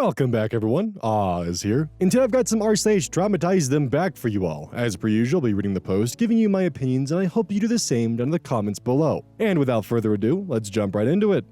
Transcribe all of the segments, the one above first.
Welcome back, everyone. Is here, and today I've got some r/traumatize them back for you all. As per usual, I'll be reading the post, giving you my opinions, and I hope you do the same down in the comments below. And without further ado, let's jump right into it.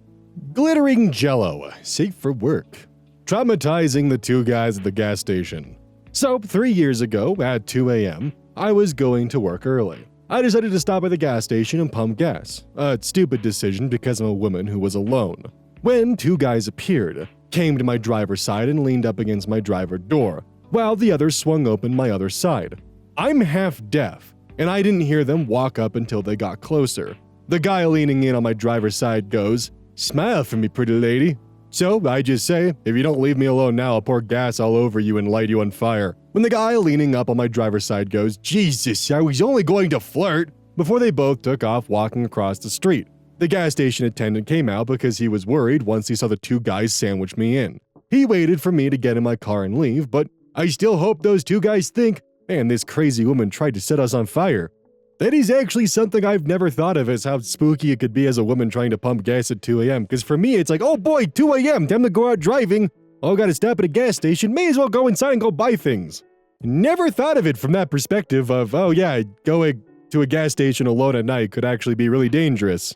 Glittering Jello, safe for work. Traumatizing the two guys at the gas station. So, 3 years ago, at 2 a.m., I was going to work early. I decided to stop at the gas station and pump gas. A stupid decision because I'm a woman who was alone. When two guys appeared, came to my driver's side and leaned up against my driver door, while the other swung open my other side. I'm half deaf, and I didn't hear them walk up until they got closer. The guy leaning in on my driver's side goes, "Smile for me, pretty lady." So I just say, "If you don't leave me alone now, I'll pour gas all over you and light you on fire." When the guy leaning up on my driver's side goes, "Jesus, I was only going to flirt," before they both took off walking across the street. The gas station attendant came out because he was worried once he saw the two guys sandwich me in. He waited for me to get in my car and leave, but I still hope those two guys think, "Man, this crazy woman tried to set us on fire." That is actually something I've never thought of, as how spooky it could be as a woman trying to pump gas at 2 a.m. Because for me, it's like, oh boy, 2 a.m., time to go out driving. Oh, gotta stop at a gas station, may as well go inside and go buy things. Never thought of it from that perspective of, oh yeah, going to a gas station alone at night could actually be really dangerous.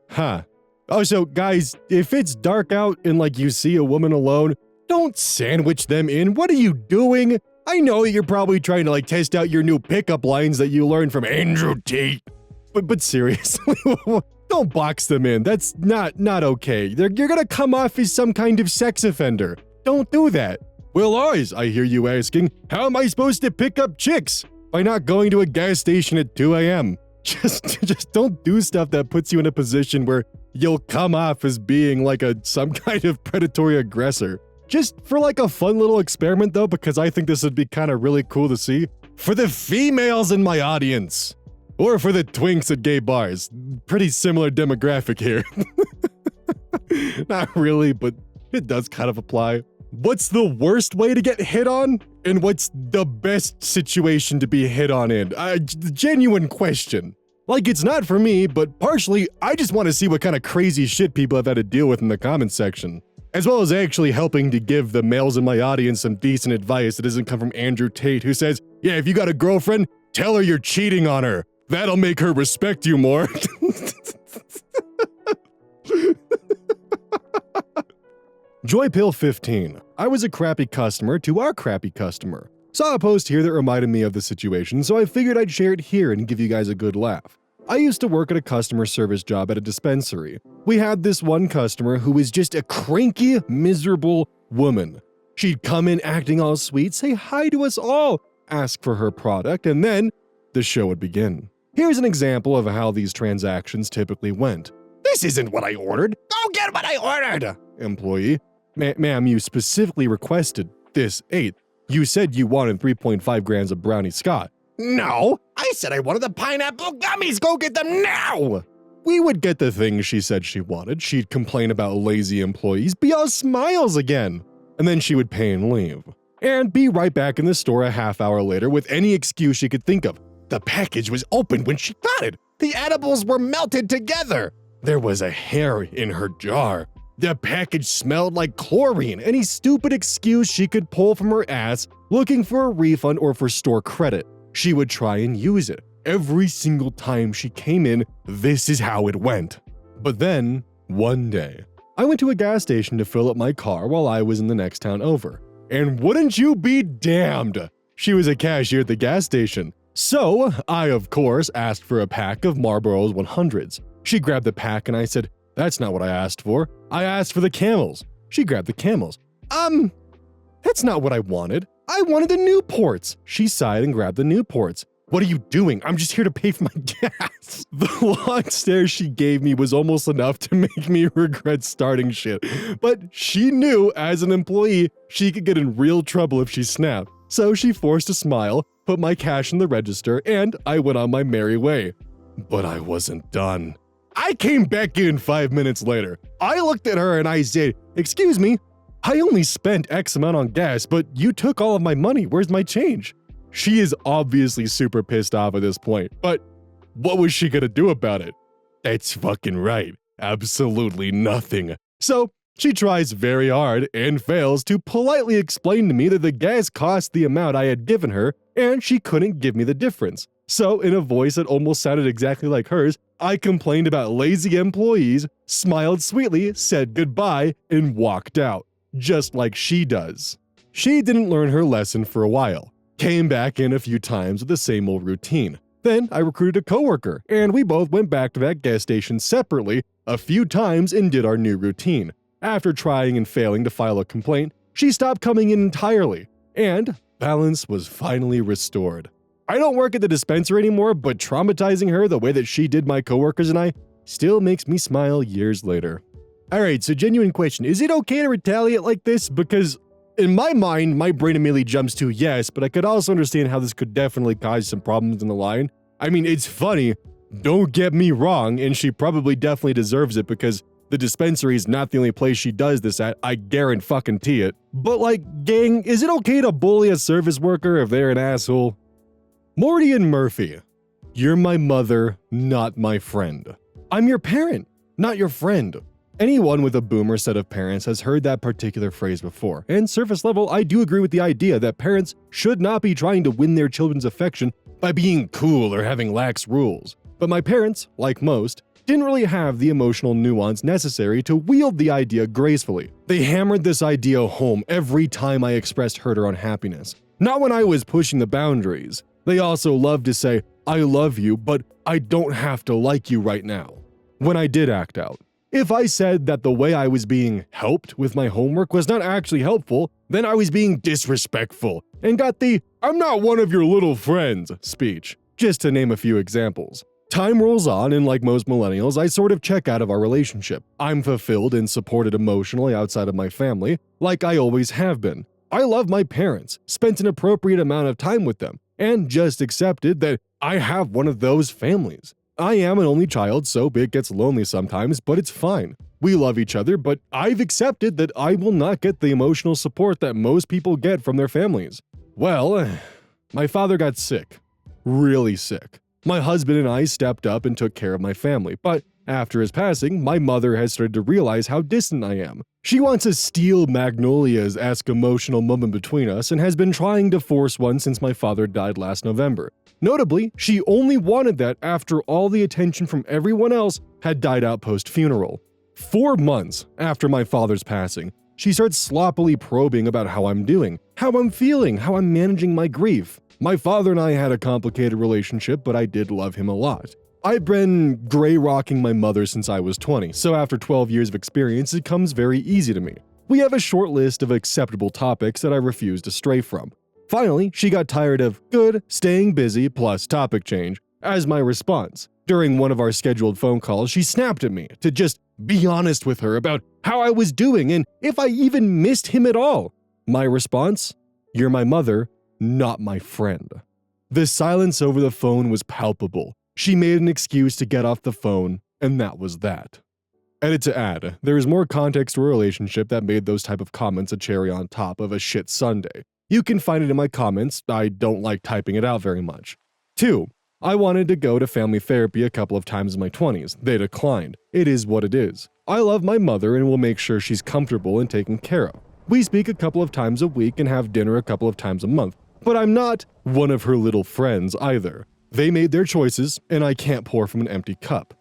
Huh. Oh, so guys, if it's dark out and like you see a woman alone, don't sandwich them in. What are you doing? I know you're probably trying to like test out your new pickup lines that you learned from Andrew Tate. But seriously, don't box them in. That's not okay. You're gonna come off as some kind of sex offender. Don't do that. Well, I hear you asking, how am I supposed to pick up chicks? By not going to a gas station at 2 a.m. Just don't do stuff that puts you in a position where you'll come off as being like some kind of predatory aggressor. Just for like a fun little experiment though, because I think this would be kind of really cool to see. For the females in my audience. Or for the twinks at gay bars. Pretty similar demographic here. Not really, but it does kind of apply. What's the worst way to get hit on? And what's the best situation to be hit on in? Genuine question. Like, it's not for me, but partially, I just want to see what kind of crazy shit people have had to deal with in the comments section. As well as actually helping to give the males in my audience some decent advice that doesn't come from Andrew Tate, who says, yeah, if you got a girlfriend, tell her you're cheating on her. That'll make her respect you more. Joypill15. I was a crappy customer to our crappy customer. Saw a post here that reminded me of the situation, so I figured I'd share it here and give you guys a good laugh. I used to work at a customer service job at a dispensary. We had this one customer who was just a cranky, miserable woman. She'd come in acting all sweet, say hi to us all, ask for her product, and then the show would begin. Here's an example of how these transactions typically went. "This isn't what I ordered. Go get what I ordered." Employee: Ma'am, you specifically requested this 8th. You said you wanted 3.5 grams of brownie Scott. No, I said I wanted the pineapple gummies. Go get them now. We would get the things she said she wanted. She'd complain about lazy employees, be all smiles again. And then she would pay and leave. And be right back in the store a half hour later with any excuse she could think of. The package was open when she got it. The edibles were melted together. There was a hair in her jar. The package smelled like chlorine. Any stupid excuse she could pull from her ass looking for a refund or for store credit. She would try and use it. Every single time she came in, this is how it went. But then, one day, I went to a gas station to fill up my car while I was in the next town over. And wouldn't you be damned? She was a cashier at the gas station. So, I of course asked for a pack of Marlboro's 100s. She grabbed the pack and I said, "That's not what I asked for. I asked for the Camels." She grabbed the Camels. That's not what I wanted. I wanted the Newports." She sighed and grabbed the Newports. "What are you doing? I'm just here to pay for my gas." The long stare she gave me was almost enough to make me regret starting shit. But she knew, as an employee, she could get in real trouble if she snapped. So she forced a smile, put my cash in the register, and I went on my merry way. But I wasn't done. I came back in 5 minutes later. I looked at her and I said, "Excuse me, I only spent X amount on gas, but you took all of my money. Where's my change?" She is obviously super pissed off at this point, but what was she gonna do about it? That's fucking right. Absolutely nothing. So She tries very hard and fails to politely explain to me that the gas cost the amount I had given her and she couldn't give me the difference. So, in a voice that almost sounded exactly like hers, I complained about lazy employees, smiled sweetly, said goodbye, and walked out, just like she does. She didn't learn her lesson for a while, came back in a few times with the same old routine. Then I recruited a coworker, and we both went back to that gas station separately a few times and did our new routine. After trying and failing to file a complaint, she stopped coming in entirely, and balance was finally restored. I don't work at the dispenser anymore, but traumatizing her the way that she did my coworkers and I still makes me smile years later. Alright, so genuine question, is it okay to retaliate like this? Because in my mind, my brain immediately jumps to yes, but I could also understand how this could definitely cause some problems in the line. I mean, it's funny, don't get me wrong, and she probably definitely deserves it because the dispensary is not the only place she does this at, I guarantee it. But like, gang, is it okay to bully a service worker if they're an asshole? Morty and Murphy, you're my mother, not my friend. I'm your parent, not your friend. Anyone with a boomer set of parents has heard that particular phrase before, and surface level, I do agree with the idea that parents should not be trying to win their children's affection by being cool or having lax rules. But my parents, like most, didn't really have the emotional nuance necessary to wield the idea gracefully. They hammered this idea home every time I expressed hurt or unhappiness. Not when I was pushing the boundaries. They also loved to say, I love you, but I don't have to like you right now, when I did act out. If I said that the way I was being helped with my homework was not actually helpful, then I was being disrespectful and got the I'm not one of your little friends speech, just to name a few examples. Time rolls on, and like most millennials, I sort of check out of our relationship. I'm fulfilled and supported emotionally outside of my family, like I always have been. I love my parents, spent an appropriate amount of time with them, and just accepted that I have one of those families. I am an only child, so it gets lonely sometimes, but it's fine. We love each other, but I've accepted that I will not get the emotional support that most people get from their families. Well, my father got sick. Really sick. My husband and I stepped up and took care of my family, but after his passing, my mother has started to realize how distant I am. She wants a Steel Magnolias-esque emotional moment between us and has been trying to force one since my father died last November. Notably, she only wanted that after all the attention from everyone else had died out post-funeral. 4 months after my father's passing, she starts sloppily probing about how I'm doing, how I'm feeling, how I'm managing my grief. My father and I had a complicated relationship, but I did love him a lot. I've been gray-rocking my mother since I was 20, so after 12 years of experience, it comes very easy to me. We have a short list of acceptable topics that I refuse to stray from. Finally, she got tired of good, staying busy, plus topic change as my response. During one of our scheduled phone calls, she snapped at me to just be honest with her about how I was doing and if I even missed him at all. My response? You're my mother, not my friend. The silence over the phone was palpable. She made an excuse to get off the phone, and that was that. Edit to add, there is more context to a relationship that made those type of comments a cherry on top of a shit Sunday. You can find it in my comments, I don't like typing it out very much. 2. I wanted to go to family therapy a couple of times in my 20s. They declined. It is what it is. I love my mother and will make sure she's comfortable and taken care of. We speak a couple of times a week and have dinner a couple of times a month. But I'm not one of her little friends either. They made their choices, and I can't pour from an empty cup.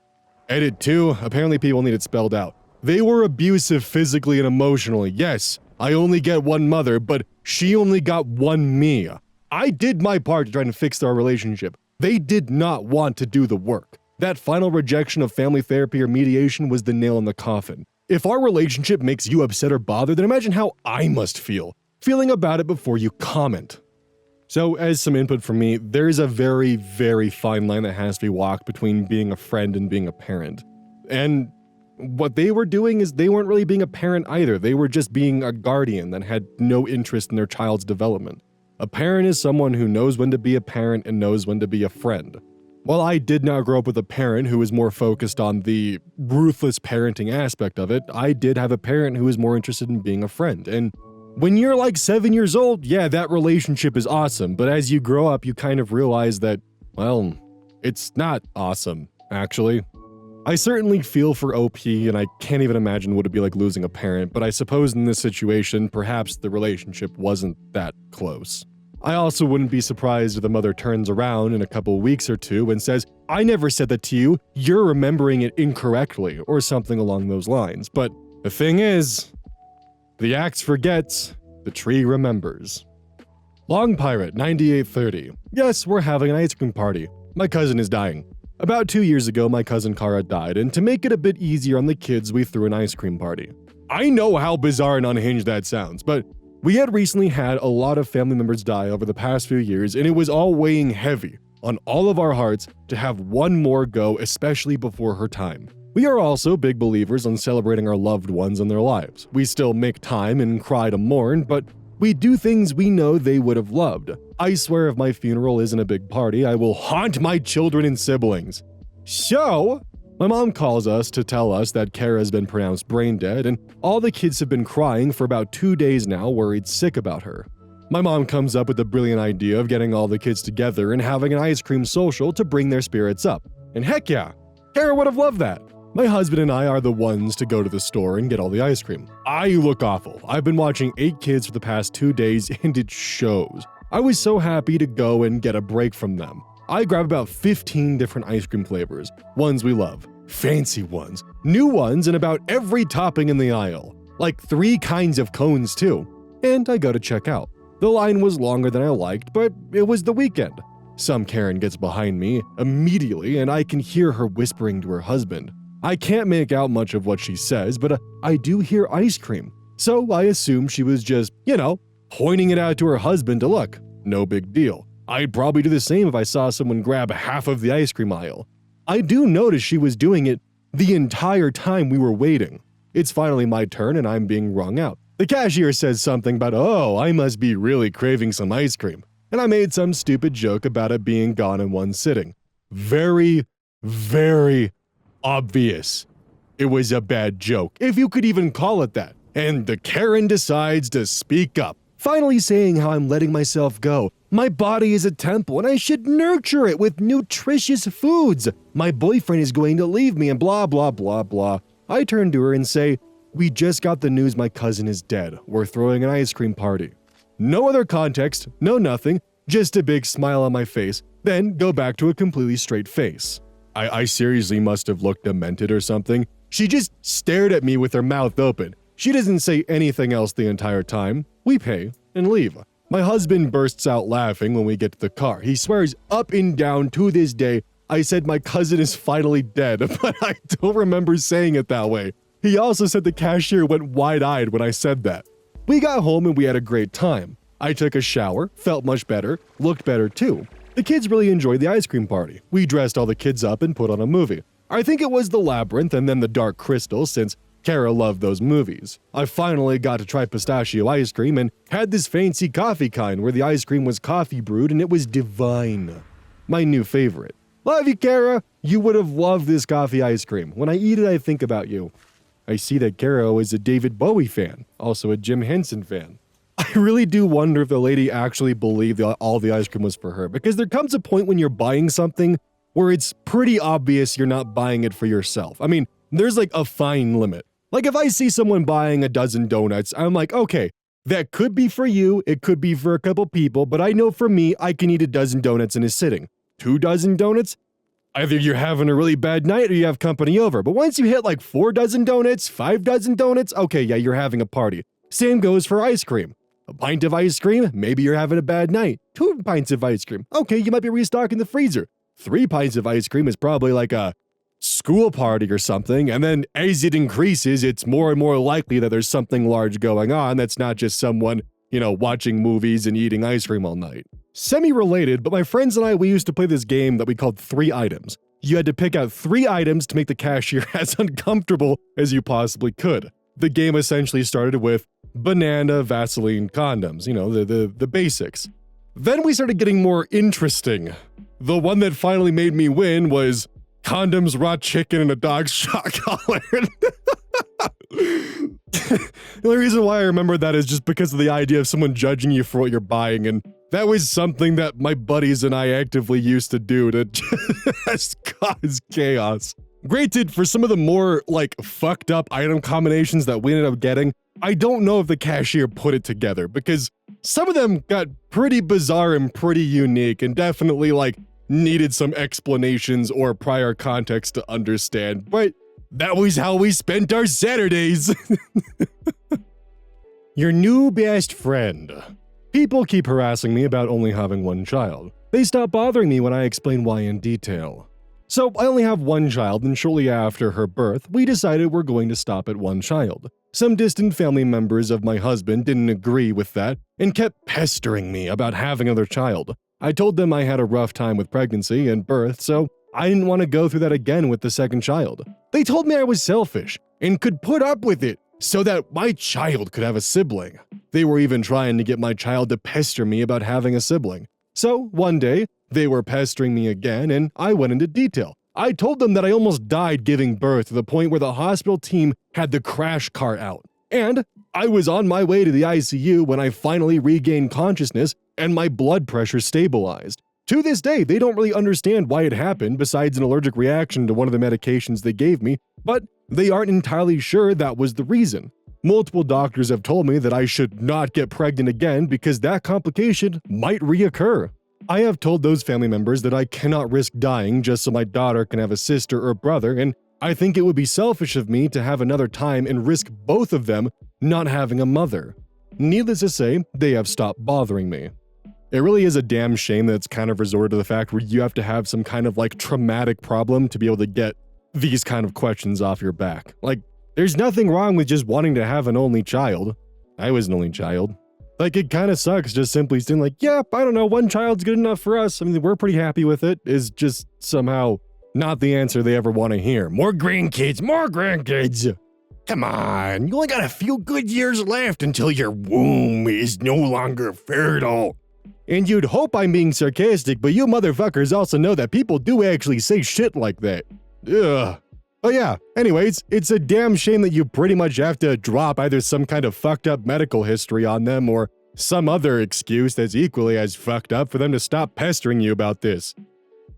Edit 2, apparently people need it spelled out. They were abusive physically and emotionally. Yes, I only get one mother, but she only got one me. I did my part to try to fix our relationship. They did not want to do the work. That final rejection of family therapy or mediation was the nail in the coffin. If our relationship makes you upset or bothered, then imagine how I must feel, feeling about it before you comment. So, as some input from me, there's a very, very fine line that has to be walked between being a friend and being a parent. And what they were doing is they weren't really being a parent either. They were just being a guardian that had no interest in their child's development. A parent is someone who knows when to be a parent and knows when to be a friend. While I did not grow up with a parent who was more focused on the ruthless parenting aspect of it, I did have a parent who was more interested in being a friend. And when you're like 7 years old, yeah, that relationship is awesome, but as you grow up, you kind of realize that, well, it's not awesome, actually. I certainly feel for OP, and I can't even imagine what it'd be like losing a parent, but I suppose in this situation, perhaps the relationship wasn't that close. I also wouldn't be surprised if the mother turns around in a couple weeks or two and says, "I never said that to you, you're remembering it incorrectly," or something along those lines. But the thing is, the axe forgets, the tree remembers. Long Pirate 9830. Yes, we're having an ice cream party. My cousin is dying. About 2 years ago, my cousin Kara died, and to make it a bit easier on the kids, we threw an ice cream party. I know how bizarre and unhinged that sounds, but we had recently had a lot of family members die over the past few years, and it was all weighing heavy on all of our hearts to have one more go, especially before her time. We are also big believers on celebrating our loved ones and their lives. We still make time and cry to mourn, but we do things we know they would have loved. I swear if my funeral isn't a big party, I will haunt my children and siblings. So, my mom calls us to tell us that Kara has been pronounced brain dead, and all the kids have been crying for about 2 days now, worried sick about her. My mom comes up with the brilliant idea of getting all the kids together and having an ice cream social to bring their spirits up. And heck yeah, Kara would have loved that. My husband and I are the ones to go to the store and get all the ice cream. I look awful. I've been watching 8 kids for the past 2 days and it shows. I was so happy to go and get a break from them. I grab about 15 different ice cream flavors, ones we love, fancy ones, new ones, and about every topping in the aisle. Like 3 kinds of cones too. And I go to check out. The line was longer than I liked, but it was the weekend. Some Karen gets behind me immediately and I can hear her whispering to her husband. I can't make out much of what she says, but I do hear ice cream. So I assume she was just, pointing it out to her husband to look. No big deal. I'd probably do the same if I saw someone grab half of the ice cream aisle. I do notice she was doing it the entire time we were waiting. It's finally my turn and I'm being wrung out. The cashier says something about, "Oh, I must be really craving some ice cream." And I made some stupid joke about it being gone in one sitting. Very, very obvious. It was a bad joke, if you could even call it that. And the Karen decides to speak up, finally saying how I'm letting myself go. My body is a temple and I should nurture it with nutritious foods. My boyfriend is going to leave me and blah, blah, blah, blah. I turn to her and say, "We just got the news my cousin is dead. We're throwing an ice cream party." No other context, no nothing, just a big smile on my face, then go back to a completely straight face. I seriously must have looked demented or something. She just stared at me with her mouth open. She doesn't say anything else the entire time. We pay and leave. My husband bursts out laughing when we get to the car. He swears up and down to this day I said my cousin is finally dead, but I don't remember saying it that way. He also said the cashier went wide-eyed when I said that. We got home and we had a great time. I took a shower, felt much better, looked better too. The kids really enjoyed the ice cream party. We dressed all the kids up and put on a movie. I think it was The Labyrinth and then The Dark Crystal since Kara loved those movies. I finally got to try pistachio ice cream and had this fancy coffee kind where the ice cream was coffee brewed and it was divine. My new favorite. Love you, Kara. You would have loved this coffee ice cream. When I eat it, I think about you. I see that Kara is a David Bowie fan, also a Jim Henson fan. I really do wonder if the lady actually believed all the ice cream was for her, because there comes a point when you're buying something where it's pretty obvious you're not buying it for yourself. I mean, there's like a fine limit. Like if I see someone buying a dozen donuts, I'm like, okay, that could be for you, it could be for a couple people, but I know for me, I can eat a dozen donuts in a sitting. 2 dozen donuts? Either you're having a really bad night or you have company over. But once you hit like 4 dozen donuts, 5 dozen donuts, okay, yeah, you're having a party. Same goes for ice cream. A pint of ice cream, maybe you're having a bad night. 2 pints of ice cream, okay, you might be restocking the freezer. 3 pints of ice cream is probably like a school party or something, and then as it increases, it's more and more likely that there's something large going on that's not just someone, watching movies and eating ice cream all night. Semi-related, but my friends and I, we used to play this game that we called 3 items. You had to pick out 3 items to make the cashier as uncomfortable as you possibly could. The game essentially started with banana, Vaseline, condoms, the basics. Then we started getting more interesting. The one that finally made me win was condoms, raw chicken, and a dog's shock collar. The only reason why I remember that is just because of the idea of someone judging you for what you're buying, and that was something that my buddies and I actively used to do to just cause chaos. Granted, for some of the more, fucked up item combinations that we ended up getting, I don't know if the cashier put it together, because some of them got pretty bizarre and pretty unique and definitely, needed some explanations or prior context to understand, but that was how we spent our Saturdays. Your new best friend. People keep harassing me about only having one child. They stop bothering me when I explain why in detail. So I only have one child, and shortly after her birth, we decided we're going to stop at one child. Some distant family members of my husband didn't agree with that and kept pestering me about having another child. I told them I had a rough time with pregnancy and birth, so I didn't want to go through that again with the second child. They told me I was selfish and could put up with it so that my child could have a sibling. They were even trying to get my child to pester me about having a sibling. So one day, they were pestering me again, and I went into detail. I told them that I almost died giving birth to the point where the hospital team had the crash car out. And I was on my way to the ICU when I finally regained consciousness and my blood pressure stabilized. To this day, they don't really understand why it happened besides an allergic reaction to one of the medications they gave me, but they aren't entirely sure that was the reason. Multiple doctors have told me that I should not get pregnant again because that complication might reoccur. I have told those family members that I cannot risk dying just so my daughter can have a sister or brother, and I think it would be selfish of me to have another time and risk both of them not having a mother. Needless to say, they have stopped bothering me. It really is a damn shame that it's kind of resorted to the fact where you have to have some kind of traumatic problem to be able to get these kind of questions off your back. There's nothing wrong with just wanting to have an only child. I was an only child. It kind of sucks just simply saying yep, I don't know, one child's good enough for us. I mean, we're pretty happy with it, is just somehow not the answer they ever want to hear. More grandkids, more grandkids. Come on, you only got a few good years left until your womb is no longer fertile. And you'd hope I'm being sarcastic, but you motherfuckers also know that people do actually say shit like that. Ugh. But yeah, anyways, it's a damn shame that you pretty much have to drop either some kind of fucked up medical history on them or some other excuse that's equally as fucked up for them to stop pestering you about this.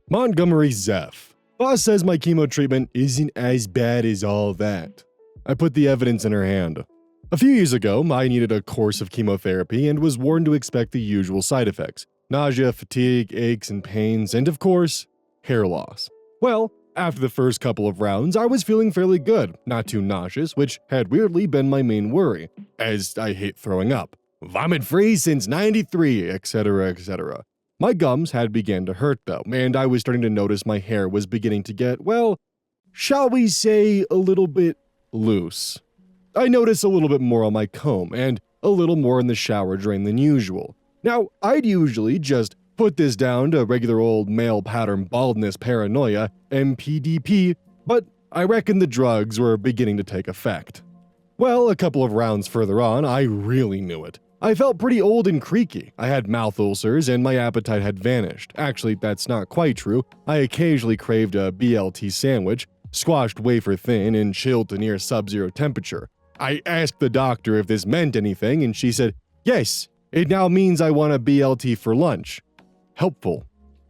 Montgomery Zeph. Boss says my chemo treatment isn't as bad as all that. I put the evidence in her hand. A few years ago, I needed a course of chemotherapy and was warned to expect the usual side effects: nausea, fatigue, aches and pains, and of course, hair loss. Well, after the first couple of rounds, I was feeling fairly good, not too nauseous, which had weirdly been my main worry, as I hate throwing up. Vomit-free since '93, etc., etc. My gums had begun to hurt though, and I was starting to notice my hair was beginning to get, well, shall we say, a little bit loose. I noticed a little bit more on my comb, and a little more in the shower drain than usual. Now, I'd usually just put this down to regular old male pattern baldness paranoia, MPDP, but I reckon the drugs were beginning to take effect. Well, a couple of rounds further on, I really knew it. I felt pretty old and creaky. I had mouth ulcers and my appetite had vanished. Actually, that's not quite true. I occasionally craved a BLT sandwich, squashed wafer thin and chilled to near sub-zero temperature. I asked the doctor if this meant anything, and she said, yes, it now means I want a BLT for lunch. Helpful.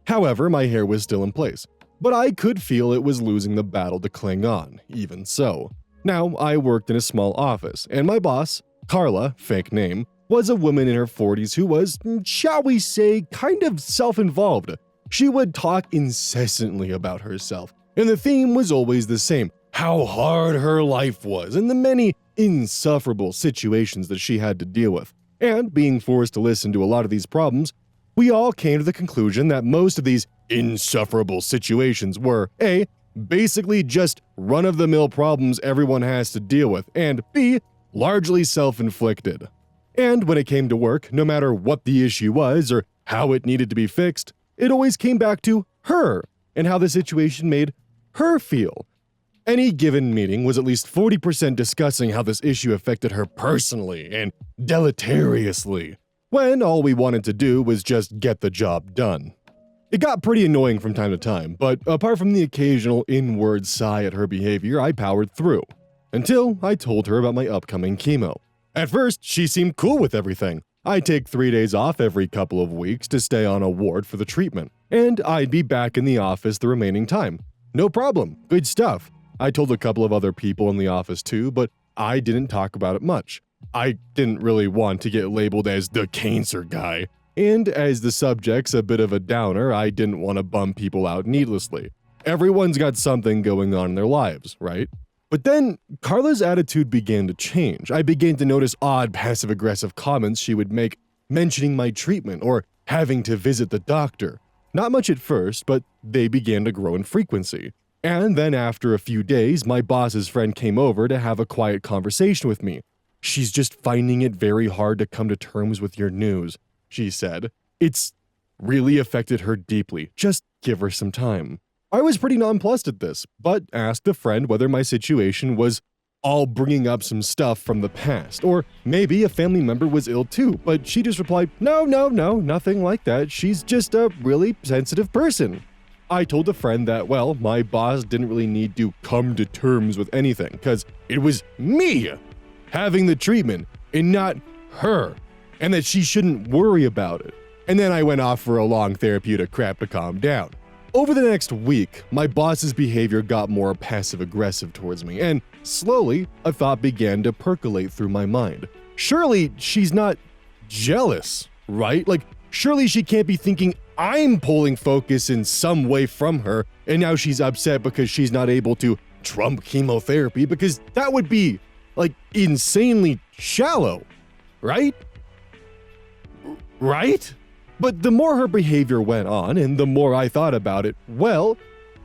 However, my hair was still in place, but I could feel it was losing the battle to cling on, even so. Now, I worked in a small office, and my boss, Carla, fake name, was a woman in her 40s who was, shall we say, kind of self-involved. She would talk incessantly about herself, and the theme was always the same: how hard her life was and the many insufferable situations that she had to deal with. And being forced to listen to a lot of these problems, we all came to the conclusion that most of these insufferable situations were A, basically just run-of-the-mill problems everyone has to deal with, and B, largely self-inflicted. And when it came to work, no matter what the issue was or how it needed to be fixed, it always came back to her and how the situation made her feel. Any given meeting was at least 40% discussing how this issue affected her personally and deleteriously, when all we wanted to do was just get the job done. It got pretty annoying from time to time, but apart from the occasional inward sigh at her behavior, I powered through. Until I told her about my upcoming chemo. At first, she seemed cool with everything. I take 3 days off every couple of weeks to stay on a ward for the treatment, and I'd be back in the office the remaining time. No problem, good stuff. I told a couple of other people in the office too, but I didn't talk about it much. I didn't really want to get labeled as the cancer guy. And as the subject's a bit of a downer, I didn't want to bum people out needlessly. Everyone's got something going on in their lives, right? But then Carla's attitude began to change. I began to notice odd passive-aggressive comments she would make, mentioning my treatment or having to visit the doctor. Not much at first, but they began to grow in frequency. And then after a few days, my boss's friend came over to have a quiet conversation with me. "She's just finding it very hard to come to terms with your news," she said. "It's really affected her deeply. Just give her some time." I was pretty nonplussed at this, but asked a friend whether my situation was all bringing up some stuff from the past, or maybe a family member was ill too, but she just replied, no, nothing like that. She's just a really sensitive person." I told a friend that, well, my boss didn't really need to come to terms with anything, because it was me having the treatment and not her, and that she shouldn't worry about it. And then I went off for a long therapeutic crap to calm down. Over the next week, my boss's behavior got more passive-aggressive towards me, and slowly, a thought began to percolate through my mind. Surely she's not jealous, right? Like, surely she can't be thinking I'm pulling focus in some way from her, and now she's upset because she's not able to trump chemotherapy, because that would be, like, insanely shallow, right? Right? But the more her behavior went on, and the more I thought about it, well,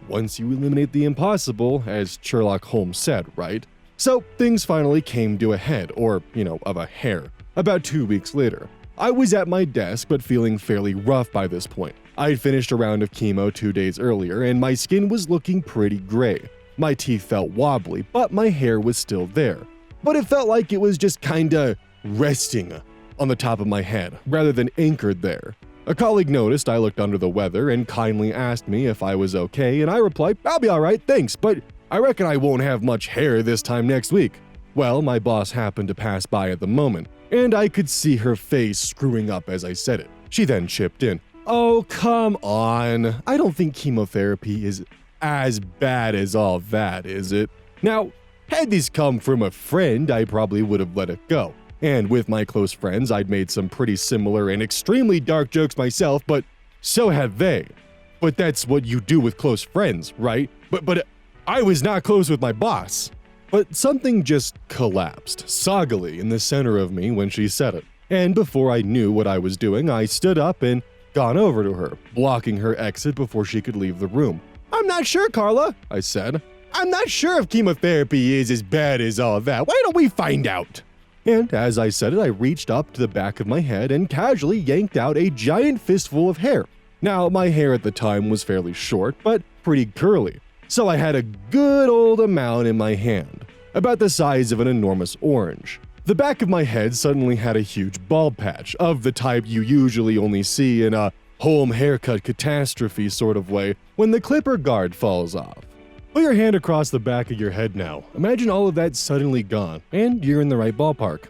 once you eliminate the impossible, as Sherlock Holmes said, right? So things finally came to a head, or, of a hair. About 2 weeks later, I was at my desk but feeling fairly rough by this point. I'd finished a round of chemo 2 days earlier, and my skin was looking pretty gray. My teeth felt wobbly, but my hair was still there. But it felt like it was just kinda resting on the top of my head, rather than anchored there. A colleague noticed I looked under the weather and kindly asked me if I was okay, and I replied, "I'll be alright, thanks, but I reckon I won't have much hair this time next week." Well, my boss happened to pass by at the moment, and I could see her face screwing up as I said it. She then chipped in, "Oh, come on. I don't think chemotherapy is as bad as all that, is it?" Now, had this come from a friend, I probably would have let it go. And with my close friends, I'd made some pretty similar and extremely dark jokes myself, but so had they. But that's what you do with close friends, right? But I was not close with my boss. But something just collapsed, soggily, in the center of me when she said it. And before I knew what I was doing, I stood up and gone over to her, blocking her exit before she could leave the room. "I'm not sure, Carla," I said. "I'm not sure if chemotherapy is as bad as all that. Why don't we find out?" And as I said it, I reached up to the back of my head and casually yanked out a giant fistful of hair. Now, my hair at the time was fairly short, but pretty curly, so I had a good old amount in my hand, about the size of an enormous orange. The back of my head suddenly had a huge bald patch, of the type you usually only see in a home haircut catastrophe sort of way when the clipper guard falls off. Put your hand across the back of your head now. Imagine all of that suddenly gone, and you're in the right ballpark.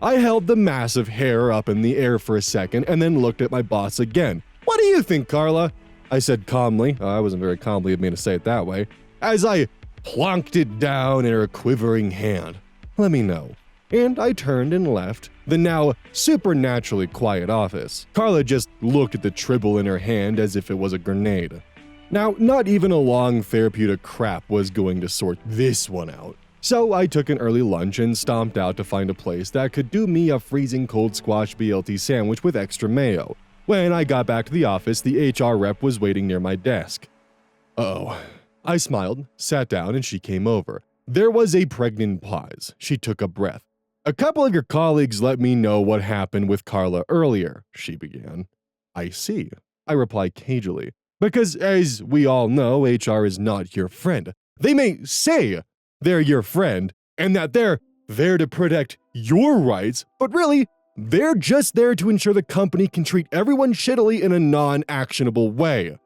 I held the massive hair up in the air for a second and then looked at my boss again. "What do you think, Carla?" I said calmly. I wasn't very calmly of me to say it that way, as I plonked it down in her quivering hand. "Let me know." And I turned and left the now supernaturally quiet office. Carla just looked at the tribble in her hand as if it was a grenade. Now, not even a long therapeutic crap was going to sort this one out. So I took an early lunch and stomped out to find a place that could do me a freezing cold squash BLT sandwich with extra mayo. When I got back to the office, the HR rep was waiting near my desk. "Uh-oh." I smiled, sat down, and she came over. There was a pregnant pause. She took a breath. "A couple of your colleagues let me know what happened with Carla earlier," she began. "I see," I replied cagily. Because, as we all know, HR is not your friend. They may say they're your friend and that they're there to protect your rights, but really, they're just there to ensure the company can treat everyone shittily in a non-actionable way.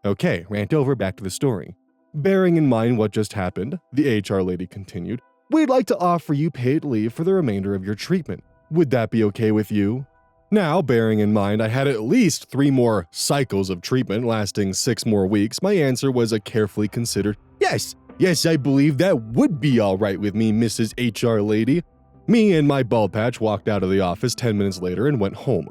Okay, rant over, back to the story. Bearing in mind what just happened, the HR lady continued, "We'd like to offer you paid leave for the remainder of your treatment. Would that be okay with you?" Now, bearing in mind I had at least 3 more cycles of treatment lasting 6 more weeks, my answer was a carefully considered yes. Yes, I believe that would be all right with me, Mrs. HR lady. Me and my bald patch walked out of the office 10 minutes later and went home.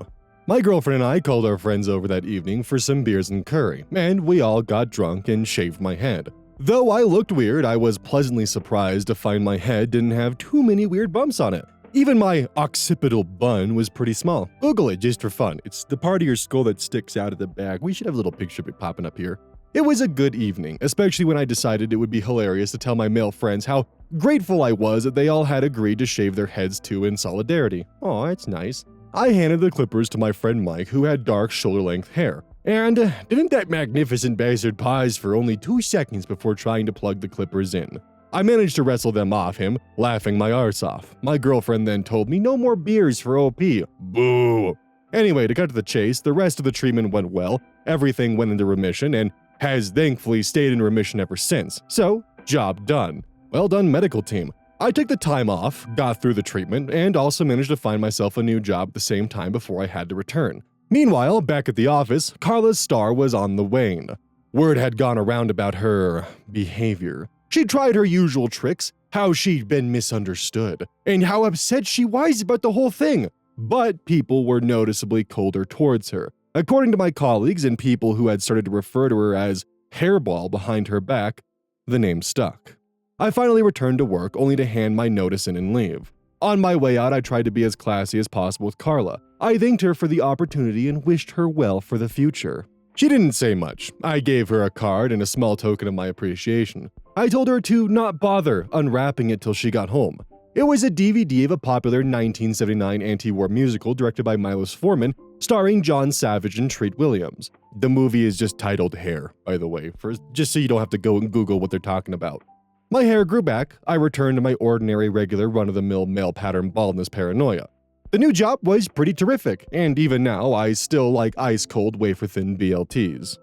My girlfriend and I called our friends over that evening for some beers and curry, and we all got drunk and shaved my head. Though I looked weird, I was pleasantly surprised to find my head didn't have too many weird bumps on it. Even my occipital bun was pretty small. Google it just for fun. It's the part of your skull that sticks out at the back. We should have a little picture of it popping up here. It was a good evening, especially when I decided it would be hilarious to tell my male friends how grateful I was that they all had agreed to shave their heads too in solidarity. Oh, that's nice. I handed the clippers to my friend Mike, who had dark shoulder-length hair. And didn't that magnificent bastard pause for only 2 seconds before trying to plug the clippers in. I managed to wrestle them off him, laughing my arse off. My girlfriend then told me no more beers for OP. Boo! Anyway, to cut to the chase, the rest of the treatment went well, everything went into remission, and has thankfully stayed in remission ever since. So, job done. Well done, medical team. I took the time off, got through the treatment, and also managed to find myself a new job at the same time before I had to return. Meanwhile, back at the office, Carla's star was on the wane. Word had gone around about her behavior. She tried her usual tricks, how she'd been misunderstood, and how upset she was about the whole thing. But people were noticeably colder towards her. According to my colleagues and people who had started to refer to her as hairball behind her back, the name stuck. I finally returned to work only to hand my notice in and leave. On my way out, I tried to be as classy as possible with Carla. I thanked her for the opportunity and wished her well for the future. She didn't say much. I gave her a card and a small token of my appreciation. I told her to not bother unwrapping it till she got home. It was a DVD of a popular 1979 anti-war musical directed by Milos Forman, starring John Savage and Treat Williams. The movie is just titled Hair, by the way, just so you don't have to go and Google what they're talking about. My hair grew back. I returned to my ordinary, regular, run-of-the-mill male pattern baldness paranoia. The new job was pretty terrific, and even now, I still like ice-cold, wafer-thin BLTs.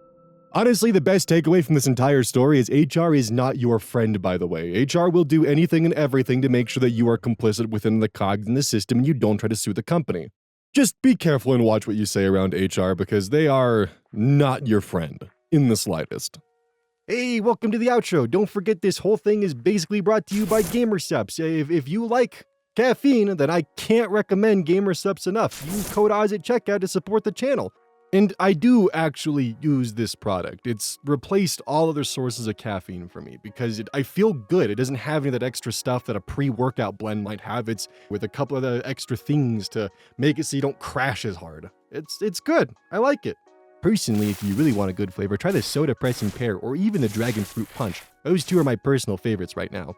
Honestly, the best takeaway from this entire story is HR is not your friend, by the way. HR will do anything and everything to make sure that you are complicit within the cogs in the system and you don't try to sue the company. Just be careful and watch what you say around HR because they are not your friend, in the slightest. Hey, welcome to the outro. Don't forget this whole thing is basically brought to you by GamerSupps. If you like caffeine, then I can't recommend GamerSupps enough. Use code OZ at checkout to support the channel. And I do actually use this product. It's replaced all other sources of caffeine for me because I feel good. It doesn't have any of that extra stuff that a pre-workout blend might have. It's with a couple of the extra things to make it so you don't crash as hard. It's good. I like it. Personally, if you really want a good flavor, try the Soda Pressing Pear or even the Dragon Fruit Punch. Those two are my personal favorites right now.